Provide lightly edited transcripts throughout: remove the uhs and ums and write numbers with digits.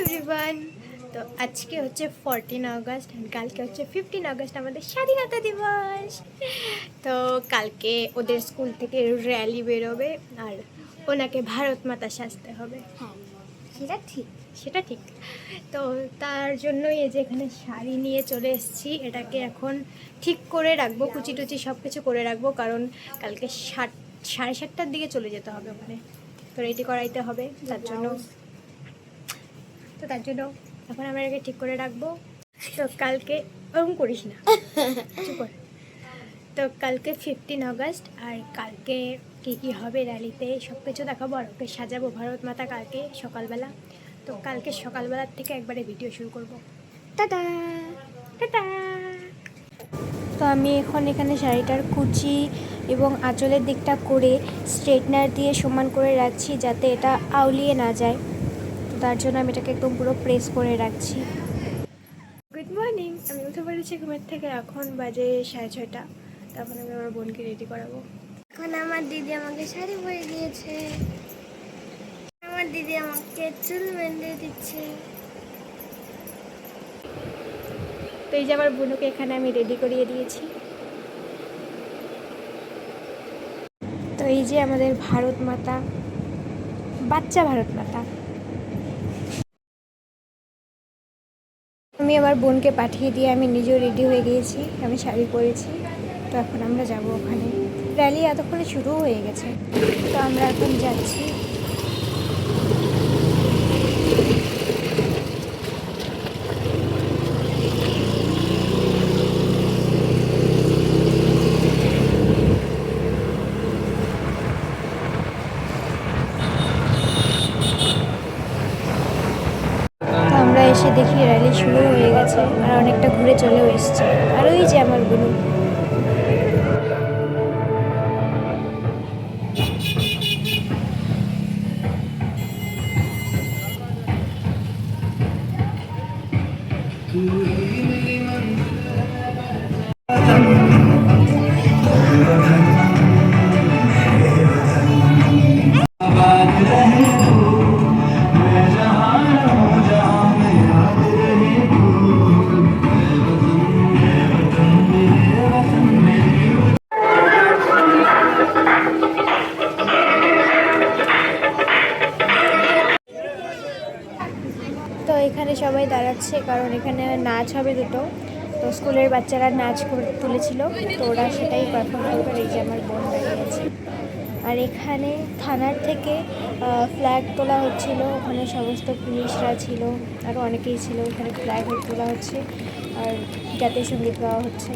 Everyone. তো আজকে হচ্ছে 14 আগস্ট আর কালকে হচ্ছে 15 আগস্ট, আমাদের স্বাধীনতা দিবস। তো কালকে ওদের স্কুল থেকে র্যালি বেরোবে আর ওনাকে ভারত মাতা সাজতে হবে। হ্যাঁ, সেটা ঠিক। সেটা ঠিক। তো তার জন্যই এই যে এখানে শাড়ি নিয়ে চলে এসেছি, এটাকে এখন ঠিক করে রাখবো, কুচি টুচি সব কিছু করে রাখবো, কারণ কালকে 7:30টার দিকে চলে যেতে হবে ওখানে। তো রেডি করাইতে হবে, তার জন্য এখন আমরা এটাকে ঠিক করে রাখবো। তো কালকে ওরকম করিস না, চুপ কর। তো কালকে 15 আগস্ট আর কালকে কী কী হবে র্যালিতে সব কিছু দেখাবো, আর ওকে সাজাবো ভারত মাতা কালকে সকালবেলা। তো কালকে সকালবেলার থেকে একবারে ভিডিও শুরু করবো। Tata tata. তো আমি এখন এখানে শাড়িটার কুচি এবং আঁচলের দিকটা করে স্ট্রেটনার দিয়ে সমান করে রাখছি, যাতে এটা আউলিয়ে না যায়। তো তার জন্য আমি এটাকে একদম পুরো প্রেস করে রাখছি। গুড মর্নিং, আমি উঠে পড়েছি ঘুমের থেকে, এখন বাজে 6:30। তখন আমি আমার বোনকে রেডি করাবো। এখন আমার দিদি আমাকে শাড়ি পরে দিয়েছে, আমার দিদি আমাকে চুল বেঁধে দিচ্ছে। তো এই যে আমার বোনকে এখানে আমি রেডি করিয়ে দিয়েছি। তো এই যে আমাদের ভারত মাতা, বাচ্চা ভারত মাতা। আমি আমার বোনকে পাঠিয়ে দিয়ে আমি নিজেও রেডি হয়ে গিয়েছি, আমি শাড়ি পরেছি। তো এখন আমরা যাব ওখানে, র্যালি এতক্ষণে শুরু হয়ে গেছে। তো আমরা এখন যাচ্ছি। আমরা এসে দেখি র্যালি শুরু হয়ে গেছে আর অনেকটা ঘুরে চলেও এসছে। আর ওই যে আমার বোন। তো এখানে সবাই দাঁড়াচ্ছে কারণ এখানে নাচ হবে দুটো। তো স্কুলের বাচ্চারা নাচ তুলেছিল, তো ওরা সেটাই পারফর্ম করবে। এই যে আমার বোন দাঁড়িয়ে আছে। আর এখানে থানার থেকে ফ্ল্যাগ তোলা হচ্ছিল, ওখানে সমস্ত পুলিশরা ছিল, আরও অনেকেই ছিল। এখানে ফ্ল্যাগ তোলা হচ্ছে আর জাতীয় সঙ্গীত গাওয়া হচ্ছে।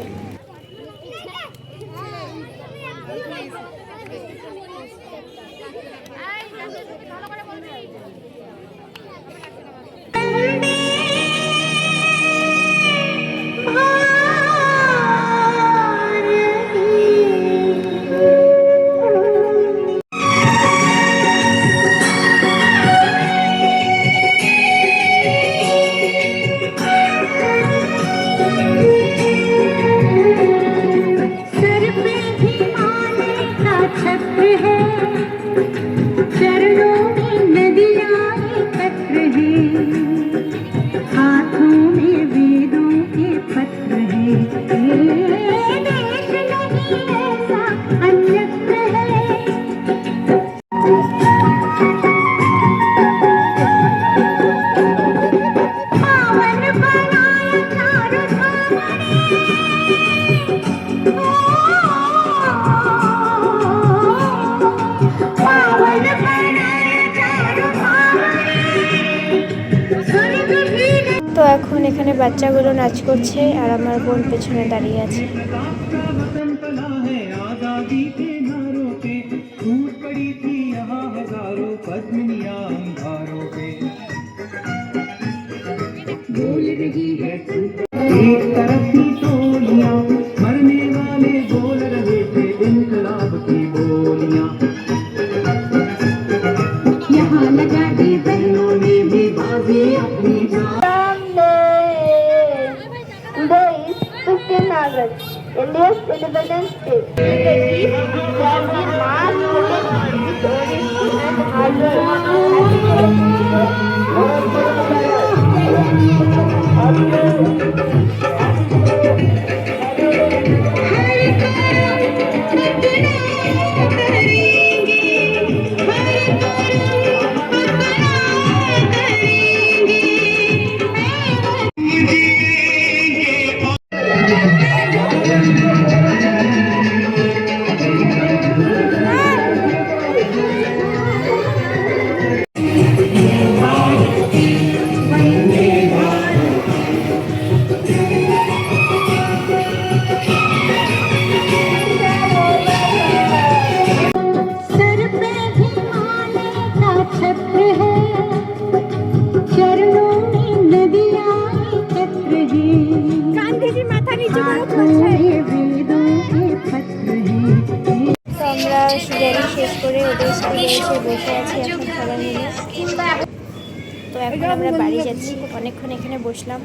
তো এখন এখানে বাচ্চাগুলো নাচ করছে আর আমার বোন পেছনে দাঁড়িয়ে আছে। India's Independence Day. The peace from the mass police, and hardware. Sir पे हिमालय का छत्र है, चरणों में नदियाँ एकत्र हैं, গান্ধীজি মাথা নিচু করে हाथों চলছে। में वेदों के पत्र हैं। তো আমরা গাড়ি শেষ করে ওদের স্কুলে এসে বসে আছি এখন সবাই মিলে। তো এখন আমরা বাড়ি যাচ্ছি, অনেকক্ষণ এখানে বসলাম।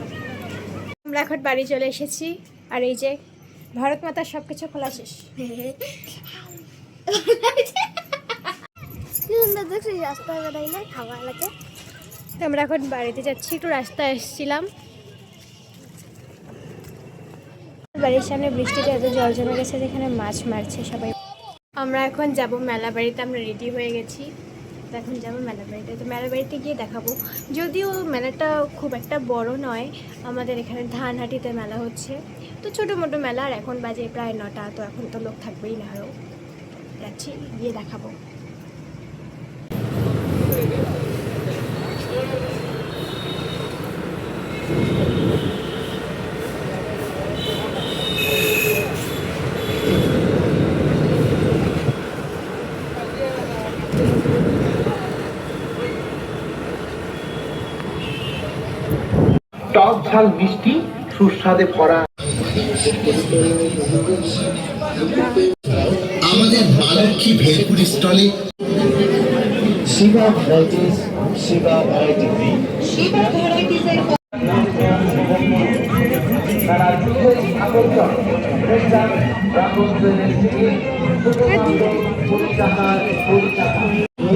আমরা এখন বাড়ি চলে এসেছি, আর এই যে ভারত মাতার সব কিছু খোলা শেষ। কি সুন্দর দেখছি রাস্তায় বেড়াইলে হাওয়া লাগে। তো আমরা এখন বাড়িতে যাচ্ছি, একটু রাস্তায় এসেছিলাম। বাড়ির সামনে বৃষ্টিতে এত জল জমে গেছে যেখানে মাছ মারছে সবাই। আমরা এখন যাব মেলা বাড়িতে, আমরা রেডি হয়ে গেছি। তো এখন যাবো মেলা বাড়িতে। তো মেলা বাড়িতে গিয়ে দেখাবো, যদিও মেলাটা খুব একটা বড় নয়, আমাদের এখানে ধানহাটিতে মেলা হচ্ছে। তো ছোটো মোটো মেলা, আর এখন বাজে প্রায় 9টা, তো এখন তো লোক থাকবেই না, আরও যাচ্ছি, গিয়ে দেখাবো। টক ঝাল মিষ্টি সুস্বাদে ভরা আমাদের মা লক্ষ্মী ভেলপুরি স্টলে শিবা ভ্যারাইটিস, শিবা ভ্যারাইটি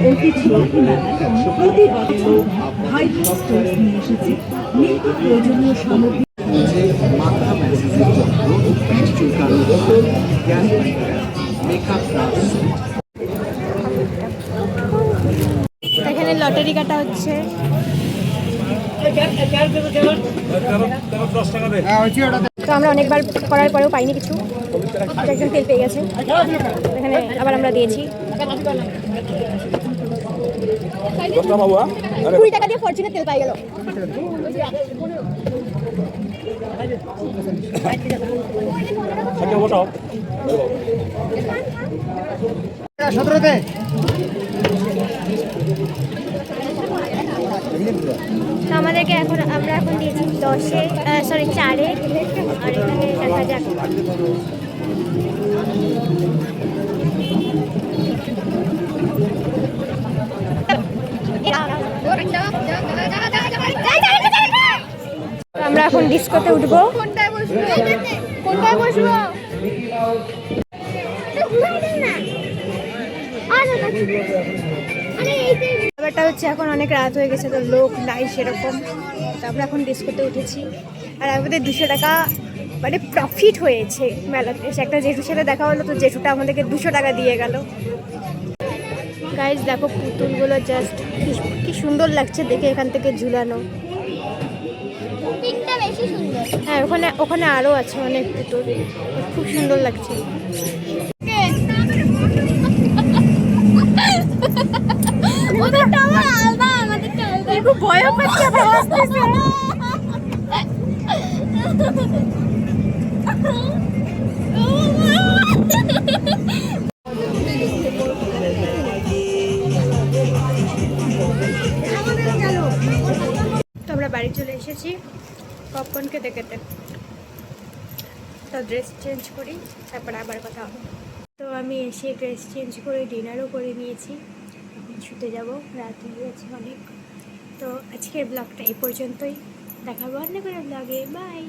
ঐতিহ্যবাহী মেলায় প্রতি বছর ভাই স্টোর্স নিয়ে এসেছে নিত্য প্রয়োজনীয় সামগ্রী। মাথা ম্যাসেজের যন্ত্র, পিঠ চুলকানোর বোতল, গ্যাস মেকআপ ব্রাশ। এখানে লটারি কাটা হচ্ছে। তো আমরা অনেকবার করার পরেও পাইনি কিছু, একজন তেল পেয়ে গেছে, এখানে আবার আমরা দিয়েছি 20 টাকা দিয়ে ফরচুনের তেল পাই গেল। তো আমাদেরকে আমরা এখন দিয়েছি 10-এ, সরি 4-এ, আর এখানে দেখা যাক। আমরা এখন ডিস্কোতে উঠবো। কোনটায় বসবো? কোনটায় বসবো? ব্যাপারটা হচ্ছে এখন অনেক রাত হয়ে গেছে, তো লোক নাই সেরকম। তো আমরা এখন ডিস্কোতে উঠেছি, আর আমাদের 200 টাকা মানে প্রফিট হয়েছে মেলাতে এসে। একটা জেঠুর সাথে দেখা হলো, তো জেঠুটা আমাদেরকে 200 টাকা দিয়ে গেল। গাইজ দেখো পুতুলগুলো, জাস্ট কি সুন্দর লাগছে দেখে এখান থেকে ঝুলানো। পিঙ্কটা বেশি সুন্দর। হ্যাঁ, ওখানে আরও আছে অনেক পুতুল, খুব সুন্দর লাগছে। ওদেরটা আমার আলাদা, আমাদেরটা আলাদা। খুব ভয় পাচ্ছে, আবার হাসতেছে। তো আমরা বাড়ি চলে এসেছি পপকর্ন খেতে খেতে। তো ড্রেস চেঞ্জ করি, তারপর আবার কথা হবে। তো আমি এসে ড্রেস চেঞ্জ করে ডিনারও করে নিয়েছি, এখন শুতে যাব, রাত হয়ে গেছে অনেক। তো আজকের ব্লগটা এই পর্যন্তই, দেখাবো অন্য কোনো ব্লগে, বাই।